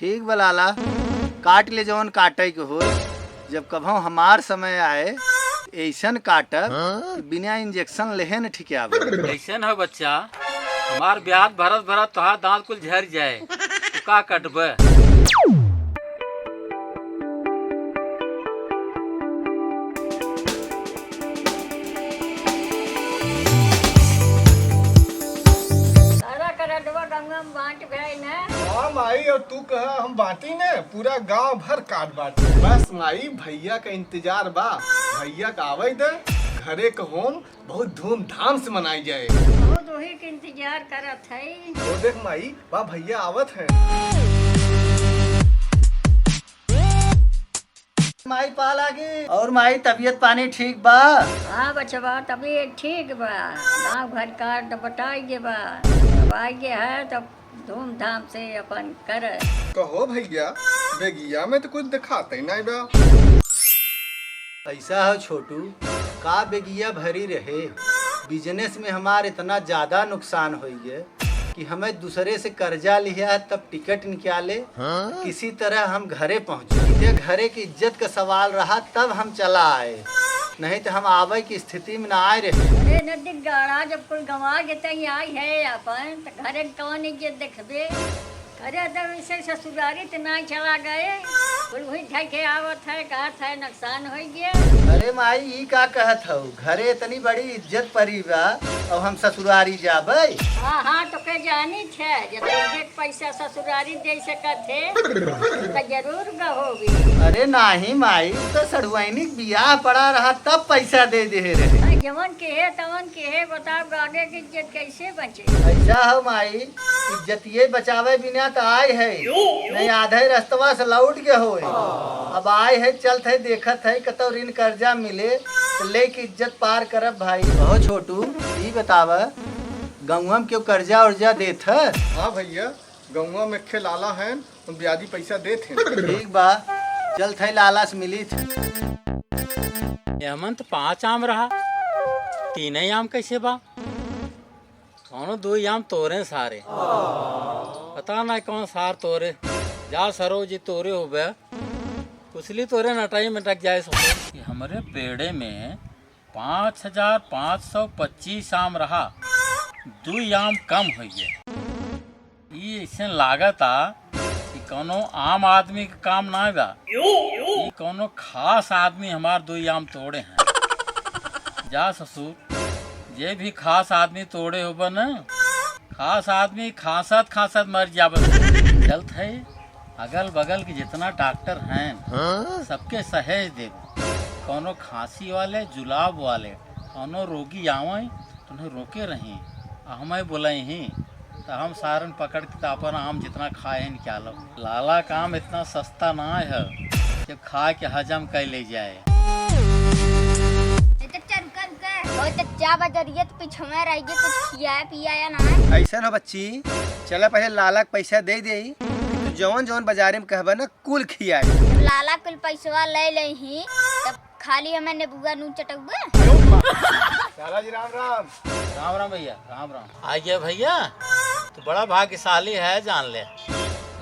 ठीक बा लाला, काट ले जवन काटे के हो। जब कभो हमार समय आए ऐसन काटब कि बिना इंजेक्शन लेहे न ठीक आवे। ऐसे न हो बच्चा, हमार ब्याज भरत भरत तोहार दांत कुल झड़ जाए तो का कटबे। हाँ माई, और तू कहा हम बांटी ने पूरा गांव भर काट बांट। बस माई भैया का इंतजार बा, भैया का आवे दे, घरे का होम बहुत धूमधाम से मनाई जाए। बहुत वही के इंतजार करत है। वो देख माई, बा भैया आवत है। माई पा लागी और माई तबीयत पानी ठीक बा? हाँ बचवा, तभी ठीक बा। गाँव घर का तो बताइए बा, अब आइए है तो धूमधाम से अपन कर। कहो भैया, बेगिया में तो कुछ दिखाते ही नहीं बा। ऐसा है छोटू, का बेगिया भरी रहे। बिजनेस में हमार इतना ज्यादा नुकसान हो गए कि हमें दूसरे से कर्जा लिया है, तब टिकट निकाले किसी तरह हम घरे पहुँचे। घरे की इज्जत का सवाल रहा तब हम चला आए, नहीं तो हम आवे की स्थिति में ना आए रहे। अरे नदी गाड़ा जब कोई गंवा के तई आई है अपन तो घरे कौन इज्जत देखबे। अरे तब इसे ससुरारी तो ना चला गए, कोई वही ठाई के आवत है, कहत है नुकसान हो गया। अरे माई ई का कहत हो, घरे इतनी बड़ी इज्जत परी बा और हम ससुरारी जाबे। हाँ हाँ तो के जानी छे, जब एक पैसा ससुरारी दे सकत है तो जरूर गहोगी। अरे नाही माई, तो सड़ुआइनी बियाह पड़ा रहा तब पैसा दे दे रहे। जवन के है तवन के है, बताओ आगे की इज्जत कैसे बचे। ऐसा हो माई, इज्जतिये बचावे बिना तो आए है, नहीं आधे रास्तवा से लौट के होए। अब आए है, चलत है, देखत है कतो ऋण कर्जा मिले तो लेके इज्जत पार करब भाई। ओहो छोटू, ई बताव गौवा में क्यों कर्जा उर्जा देत है? हाँ भैया, गौवा में खे लाला है, ब्याजी पैसा देते हैं। ठीक बा, चलत है, लाला से मिली थे। एमन तो 5 आम रहा, 3 ही आम कैसे बा? कौनो 2 आम तोरे सारे, पता ना कौन सार तोरे। जा सरो जी तोरे हो बे, कुछली तोरे नटाई में टक जाए। कि हमारे पेड़े में 5525 आम रहा, 2 आम कम हो गए। ये ऐसे लागता कि कोनो आम आदमी का काम ना बा, ये कोनो खास आदमी हमार 2 आम तोड़े हैं। जा ससुर, ये भी खास आदमी तोड़े हो बन, खास आदमी खासत खासत मर जाब। चलत है, अगल बगल के जितना डॉक्टर हैं सबके सहेज दे। कोनो खांसी वाले, जुलाब वाले, कोनो रोगी आवे तो उन्हें रोके रही, हमें बुलाई ही तो हम सारन पकड़ के अपन आम जितना खाए निकालो। लाला काम इतना सस्ता ना है जब खा के हजम कर ले जाए। पीछे में रह गई, कुछ खियाया पियाया ना। ऐसा हो बच्ची, चला पहले लाला के पैसा दे दे, जौन जौन बाजारे में कहबा ना कुल खियाए। जब लाला कुल पैसवा ले ले ही तब खाली हमें नेबुआ नून चटकबे। लाला जी राम राम। राम राम भैया, राम राम। आइए भैया, तो बड़ा भाग्यशाली है, जान ले।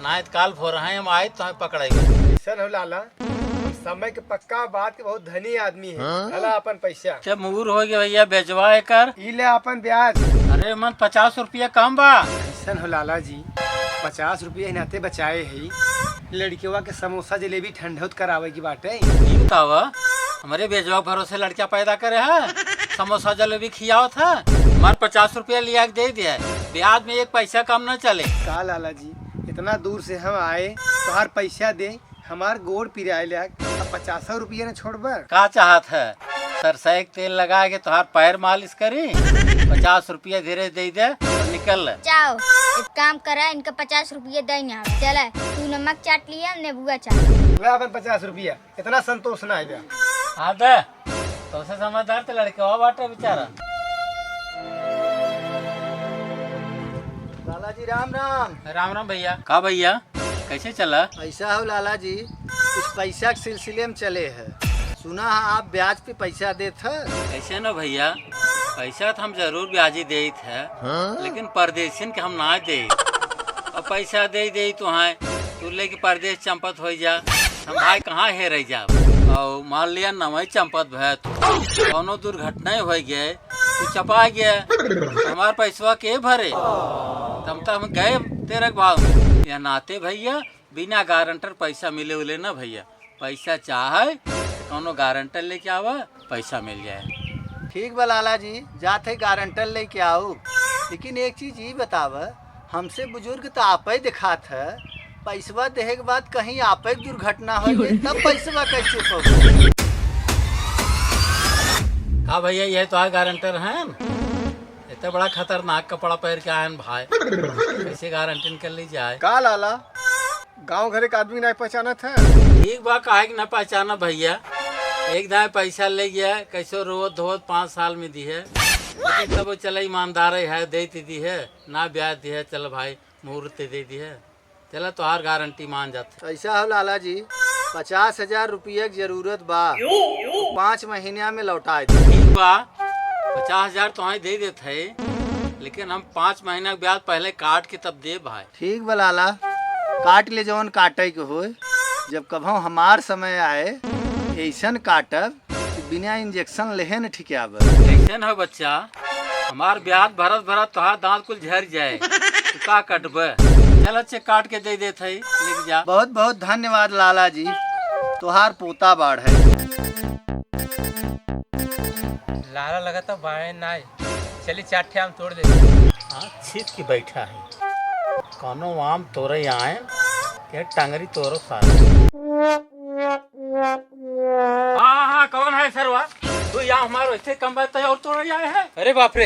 ना काल भोर हैं हम आए तो हमें पकड़ेगा। सर हो लाला, समय के पक्का बात के बहुत धनी आदमी है। लाला अपन पैसा जब मूर हो गया भैया, बेचवा कर। ई ले अपन ब्याज। अरे मन 50 रुपया कम बा। ऐसा हो लाला जी, 50 रुपया नाते बचाए है। लड़कियों के समोसा जलेबी ठंडौत करावे की बात है। ये बतावा, हमारे बेजवा भरोसे लड़कियां पैदा करे है, समोसा जलेबी खियाओ था, हमारे 50 रुपया लिया के दे दिया, ब्याज में 1 पैसा कम न चले। का लाला जी, इतना दूर से हम आए तो हर पैसा दे, हमार गोड़ पिराए ले, 50 रुपया न छोड़बा। का चाहत है, सरसों के तेल लगा के तुहार पैर मालिश करी, 50 रुपया धीरे दे दे और निकल। जाओ एक काम करा, इनका 50 रुपया देना। चला, तू नमक चाट लिया, नेबुआ चाट। ले अपन 50 रुपया, इतना संतोष ना है। हाँ दे, तो से समझदार तो लड़के हो बाटे बेचारा। लाला जी राम राम। राम राम भैया। का भैया, कैसे चला? ऐसा हो लाला जी, कुछ पैसा के सिलसिले में चले है, सुना है आप ब्याज पे पैसा देते हैं। ऐसे न भैया, पैसा तो हम जरूर ब्याजी देत है, लेकिन परदेशन के हम ना दे। अब पैसा दे तो हैं तू लेके परदेश चंपत हो जा, हम भाई कहाँ है रह जा। और मान लिया नवई चंपत भै कौनो दुर्घटना हो गए, तू चपा गया, हमार पैसवा के भरे। तब तक हम गए तेरे भाव में या नाते भैया, बिना गारंटर पैसा मिले उले ना भैया। पैसा चाहे कौनो गारंटर लेके आवा, पैसा मिल जाए। ठीक बा लाला जी, जाते गारंटर लेके आओ। लेकिन एक चीज ये बताव, हमसे बुजुर्ग तो आप ही दिखात है, पैसवा देहे के बाद कहीं आप ही दुर्घटना हो गई तब पैसवा कैसे पहुँचे? हाँ भैया, ये तो है गारंटर है, इतना बड़ा खतरनाक कपड़ा पहन के आए भाई, कैसे गारंटी कर ली जाए? का लाला, गांव घरे का आदमी नहीं पहचानत है? ठीक बा, काहे न पहचाना भैया। एक दाए पैसा ले गया, कैसे रोवत धोवत 5 साल में दी है, लेकिन तब चला ईमानदार है, दे दी है ना, ब्याज दी है, चल भाई मुहूर्त दे दी है, चला तो हर गारंटी मान जाते। ऐसा हो लाला जी, 50,000 रुपये की जरूरत बा, 5 महीना में लौटा दे। ठीक बा, 50,000 तो ही दे देते है, लेकिन हम 5 महीना के ब्याज पहले काट के तब दे भाई। ठीक बा लाला, काट ले जवन काटे के हो, जब कभो हमार समय आए ऐसन काटब कि बिना इंजेक्शन लेहे न ठीक आब। कैसे हो बच्चा, हमार ब्याज भरत भरत तोहार दांत कुल झड़ जाए, तू का कटबे? चल अच्छे काट के दे देते है, लिख जा। बहुत बहुत धन्यवाद लाला जी, तोहार पोता बाढ़ है। लाला लगा था बाएं नाय, चलिए 4 ठे आम तोड़ दे। हाँ, छिप के बैठा है, कौनो आम तोरे आए के टंगरी तोरो सारा। हाँ, कौन है सरवा? तू यहाँ हमारे वैसे कम बैठता है और तोरे आए है? अरे बाप रे।